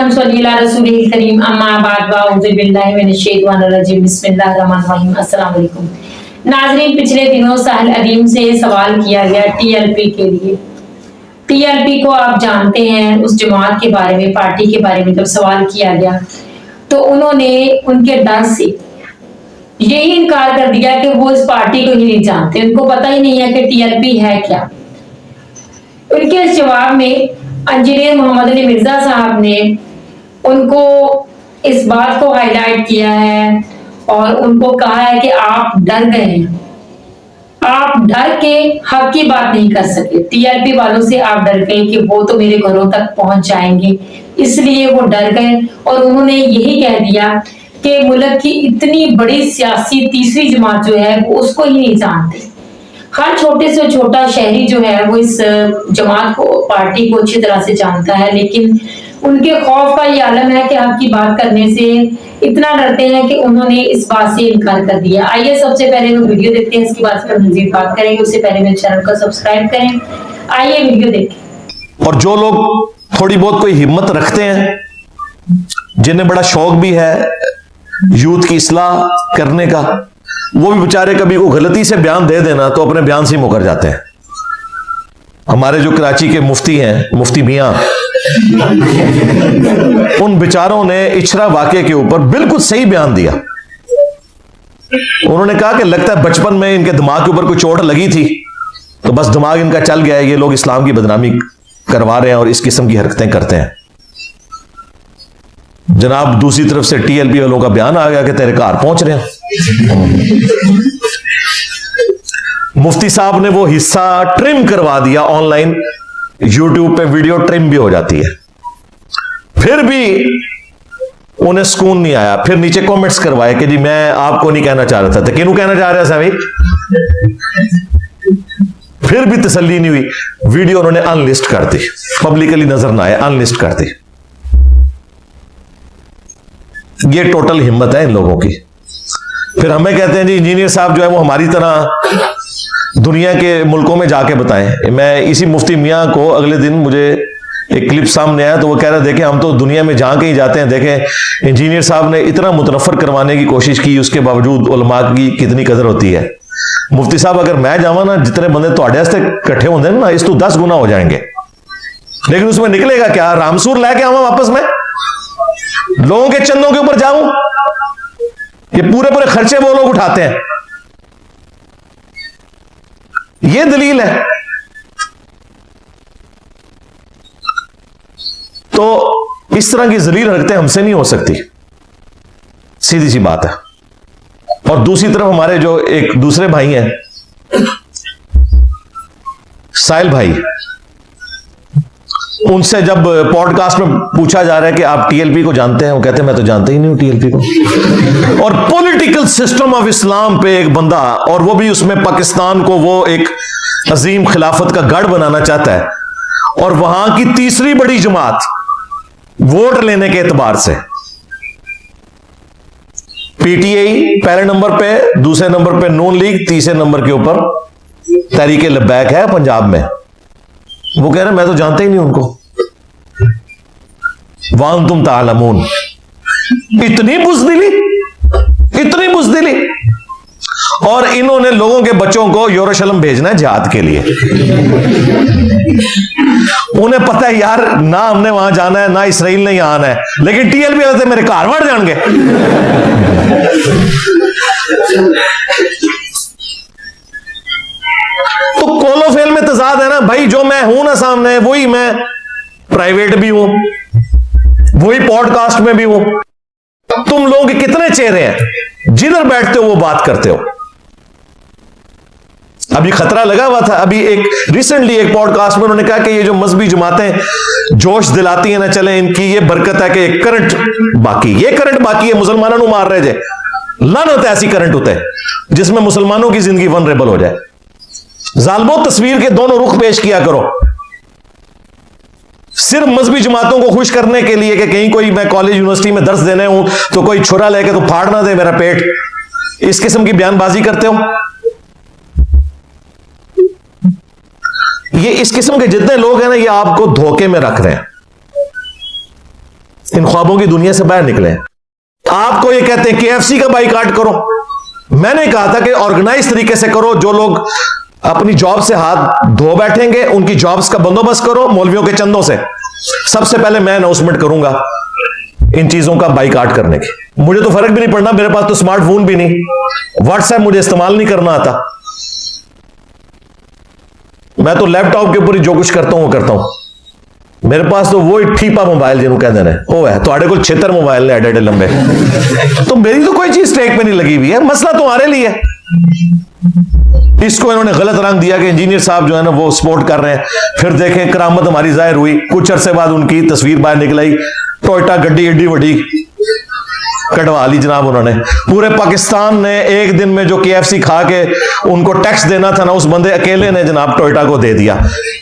नसल्ली अला रसूलिल करीम अम्मा बाद वाउज़ु बिल्लाहि मिनश शैतानिर रजीम बिस्मिल्लाहिर रहमानिर रहीम। अस्सलाम वालेकुम नाज़रीन, पिछले दिनों साहिल अदीम से सवाल किया गया टीएलपी के लिए। टीएलपी को आप जानते हैं, उस जमात के बारे में, पार्टी के बारे में जब सवाल किया गया तो उन्होंने उनके डर से यही इनकार कर दिया कि वो इस पार्टी को ही नहीं जानते, उनको पता ही नहीं है कि टीएलपी है क्या। उनके इस जवाब में इंजीनियर मोहम्मद अली मिर्जा साहब ने उनको इस बात को हाईलाइट किया है और उनको कहा है कि आप डर गए हैं, आप डर के हक की बात नहीं कर सके। टीआरपी वालों से आप डर गए कि वो तो मेरे घरों तक पहुंच जाएंगे, इसलिए वो डर गए और उन्होंने यही कह दिया कि मुल्क की इतनी बड़ी सियासी तीसरी जमात जो है वो उसको ही नहीं जानते। हर छोटे से छोटा शहरी जो है वो इस जमात को, पार्टी को अच्छी तरह से जानता है, लेकिन उनके खौफ का ये आलम है कि आपकी बात करने से इतना डरते हैं कि उन्होंने इस बात से इनकार कर दिया। आइए सबसे पहले हम वीडियो देखते हैं, इसके बाद फिर मजीद बात करेंगे। उससे पहले मेरे चैनल को सब्सक्राइब करें। आइए वीडियो देखें। और जो लोग थोड़ी बहुत कोई हिम्मत रखते हैं, जिन्हें बड़ा शौक भी है यूथ की इस्लाह करने का, वो भी बेचारे कभी को गलती से बयान दे देना तो अपने बयान से ही मुकर जाते हैं। हमारे जो कराची के मुफ्ती हैं, मुफ्ती मियां, उन बेचारों ने इचरा वाकये के ऊपर बिल्कुल सही बयान दिया। उन्होंने कहा कि लगता है बचपन में इनके दिमाग के ऊपर कोई चोट लगी थी तो बस दिमाग इनका चल गया है, ये लोग इस्लाम की बदनामी करवा रहे हैं और इस किस्म की हरकतें करते हैं। जनाब दूसरी तरफ से टीएलपी वालों का बयान आ गया कि तेरे घर पहुंच रहे हैं। मुफ्ती साहब ने वो हिस्सा ट्रिम करवा दिया, ऑनलाइन यूट्यूब पे वीडियो ट्रिम भी हो जाती है, फिर भी उन्हें सुकून नहीं आया। फिर नीचे कमेंट्स करवाए कि जी मैं आपको नहीं कहना चाह रहा था, तो किन्हों कहना चाह रहा था भाई? फिर भी तसल्ली नहीं हुई, वीडियो उन्होंने अनलिस्ट कर दी, पब्लिकली नजर ना आए, अनलिस्ट कर दी। ये टोटल हिम्मत है इन लोगों की। फिर हमें कहते हैं जी इंजीनियर साहब जो है वो हमारी तरह दुनिया के मुल्कों में जाके बताएं। मैं इसी मुफ्ती मियां को अगले दिन मुझे एक क्लिप सामने आया तो वो कह रहे देखें हम तो दुनिया में जहां कहीं जाते हैं, देखें इंजीनियर साहब ने इतना मुतनफर करवाने की कोशिश की, उसके बावजूद उलमा की कितनी कदर होती है। मुफ्ती साहब अगर मैं जावा ना, जितने बंदे थोड़े वास्ते इकट्ठे होंगे ना, इस तो 10 गुना हो जाएंगे, लेकिन उसमें निकलेगा क्या? रामसूर लेके आवा वापस में, लोगों के चंदों के ऊपर जाऊं, ये पूरे पूरे खर्चे वो लोग उठाते हैं। ये दलील है। तो इस तरह की जलील हरकतें हमसे नहीं हो सकती, सीधी सी बात है। और दूसरी तरफ हमारे जो एक दूसरे भाई हैं, साहिल भाई, उनसे जब पॉडकास्ट में पूछा जा रहा है कि आप टीएलपी को जानते हैं, वो कहते हैं मैं तो जानता ही नहीं हूं टीएलपी को। और पॉलिटिकल सिस्टम ऑफ इस्लाम पे एक बंदा, और वो भी उसमें पाकिस्तान को वो एक अजीम खिलाफत का गढ़ बनाना चाहता है, और वहां की तीसरी बड़ी जमात वोट लेने के एतबार से पीटीआई पहले नंबर पे, दूसरे नंबर पे नून लीग, तीसरे नंबर के ऊपर तहरीक लब्बैक है पंजाब में। वो कह रहे मैं तो जानते ही नहीं उनको। वान तुम तालमून, इतनी बुज़दिली, इतनी बुज़दिली। और इन्होंने लोगों के बच्चों को यरूशलेम भेजना है जिहाद के लिए। उन्हें पता है यार, ना हमने वहां जाना है, ना इसराइल ने यहां आना है, लेकिन टीएलपी वाले मेरे घर वड़ जाएंगे। तो कोलोफेल में तजाद है ना भाई, जो मैं हूं ना सामने, वही मैं प्राइवेट भी हूं, वही पॉडकास्ट में भी हूं। तुम लोगों के कितने चेहरे हैं, जिधर बैठते हो वो बात करते हो। अभी खतरा लगा हुआ था, अभी एक रिसेंटली एक पॉडकास्ट में उन्होंने कहा कि ये जो मजहबी जमातें जोश दिलाती हैं ना, चले इनकी ये बरकत है कि करंट बाकी, ये करंट बाकी है, मुसलमानों को मार रहे थे, लन होता है ऐसी करंट होता है जिसमें मुसलमानों की जिंदगी वनरेबल हो जाए। जालमो तस्वीर के दोनों रुख पेश किया करो, सिर्फ मजहबी जमातों को खुश करने के लिए कि कहीं कोई मैं कॉलेज यूनिवर्सिटी में दर्स देने हूं तो कोई छुरा लेके तो फाड़ ना दे मेरा पेट, इस किस्म की बयानबाजी करते हो। ये इस किस्म के जितने लोग हैं ना, ये आपको धोखे में रख रहे हैं। इन ख्वाबों की दुनिया से बाहर निकले। आपको ये कहते हैं KFC का बाइकाट करो, मैंने कहा था कि ऑर्गेनाइज तरीके से करो। जो लोग अपनी जॉब से हाथ धो बैठेंगे उनकी जॉब्स का बंदोबस्त करो मौलवियों के चंदों से। सबसे पहले मैं अनाउंसमेंट करूंगा इन चीजों का बाइकाट करने की। मुझे तो फर्क भी नहीं पड़ना, मेरे पास तो स्मार्टफोन भी नहीं, व्हाट्सएप मुझे इस्तेमाल नहीं करना आता। मैं तो लैपटॉप के ऊपर ही जो कुछ करता हूं वो करता हूं। मेरे पास तो वो ही ठीपा मोबाइल जिन्हों कहते हैं वो है, तो को 76 मोबाइल ने एडे लंबे। तो मेरी तो कोई चीज स्टेक पे नहीं लगी हुई है, मसला तुम्हारे लिए है। इसको इन्होंने गलत रंग दिया कि इंजीनियर साहब जो है ना वो सपोर्ट कर रहे हैं। फिर देखें करामत हमारी जाहिर हुई, कुछ अरसे बाद उनकी तस्वीर बाहर निकल आई, टोयोटा गड्डी एडी वड्डी कटवा ली जनाब उन्होंने। पूरे पाकिस्तान ने एक दिन में जो KFC खा के उनको टैक्स देना था ना, उस बंदे अकेले ने जनाब टोयोटा को दे दिया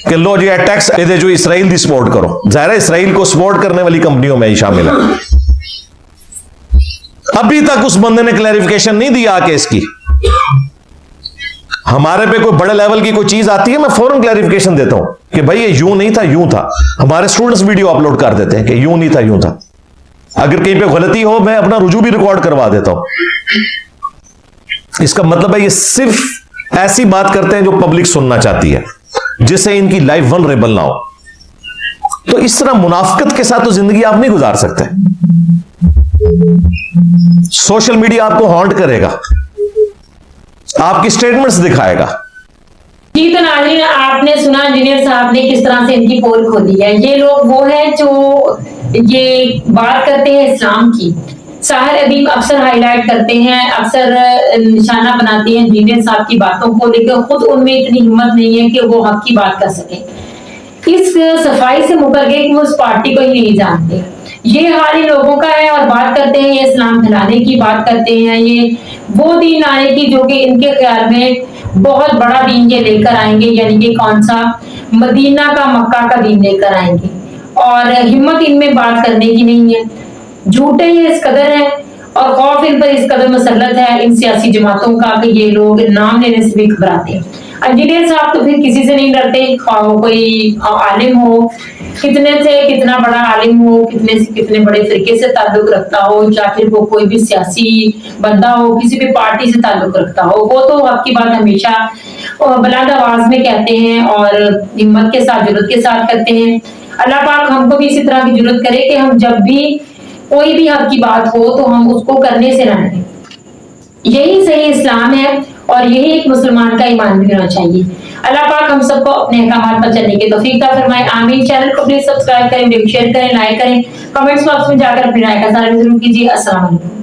कि लो जी टैक्स दे जो इसराइल दी सपोर्ट करो। जाहिर है इसराइल को सपोर्ट करने वाली कंपनियों में ही शामिल है। अभी तक उस बंदे ने क्लैरिफिकेशन नहीं दिया कि इसकी हमारे पे कोई बड़े लेवल की कोई चीज आती है मैं फौरन क्लैरिफिकेशन देता हूं कि भाई ये यूं नहीं था यूं था। हमारे स्टूडेंट्स वीडियो अपलोड कर देते हैं कि यूं नहीं था यूं था। अगर कहीं पे गलती हो मैं अपना रुजू भी रिकॉर्ड करवा देता हूं। इसका मतलब है ये सिर्फ ऐसी बात करते हैं जो पब्लिक सुनना चाहती है, जिससे इनकी लाइफ वल्नरेबल ना हो। तो इस तरह मुनाफिकत के साथ तो जिंदगी आप नहीं गुजार सकते। सोशल मीडिया आपको हॉन्ट करेगा, आपकी स्टेटमेंट्स दिखाएगा। जी तो नाज़रीन, आपने सुना इंजीनियर साहब ने किस तरह से इनकी पोल खोली है। ये लोग वो हैं जो ये बात करते हैं इस्लाम की, साहिर अदीब अक्सर हाईलाइट करते हैं, अक्सर निशाना बनाते हैं इंजीनियर साहब की बातों को, लेकिन खुद उनमें इतनी हिम्मत नहीं है कि वो हक की बात कर सके। इस सफाई से मुकर गए कि वो उस पार्टी को ही नहीं जानते। ये हाल इन लोगों का है और बात करते हैं ये इस्लाम फैलाने की बात करते हैं, ये वो दीन लाने की जो कि इनके ख्याल में बहुत बड़ा दीन ये लेकर आएंगे, यानी कि कौन सा मदीना का मक्का का दीन लेकर आएंगे। और हिम्मत इनमें बात करने की नहीं है, झूठे ये इस कदर है और खौफ इन पर इस कदर मसलत है इन सियासी जमातों का कि ये लोग नाम लेने से भी घबराते हैं। इंजीनियर साहब तो फिर किसी से नहीं डरते, कोई आलिम हो, कितने से कितना बड़ा आलिम हो, कितने से कितने बड़े फिरके से ताल्लुक रखता हो, या फिर वो कोई भी सियासी बंदा हो, किसी भी पार्टी से ताल्लुक रखता हो, वो तो हक की बात हमेशा बुलंद आवाज में कहते हैं और हिम्मत के साथ, जुर्रत के साथ करते हैं। अल्लाह पाक हमको भी इसी तरह की जुर्रत करे कि हम जब भी कोई भी हक की बात हो तो हम उसको करने से ना डरें। यही सही इस्लाम है और यही एक मुसलमान का ईमान भी होना चाहिए। अल्लाह पाक हम सबको अपने अहकामात पर चलने की तौफीक अता फरमाए, आमीन। चैनल को प्लीज सब्सक्राइब करें, वीडियो शेयर करें, लाइक करें, कमेंट्स बॉक्स में जाकर अपनी राय का इज़हार जरूर कीजिए। अस्सलाम वालेकुम।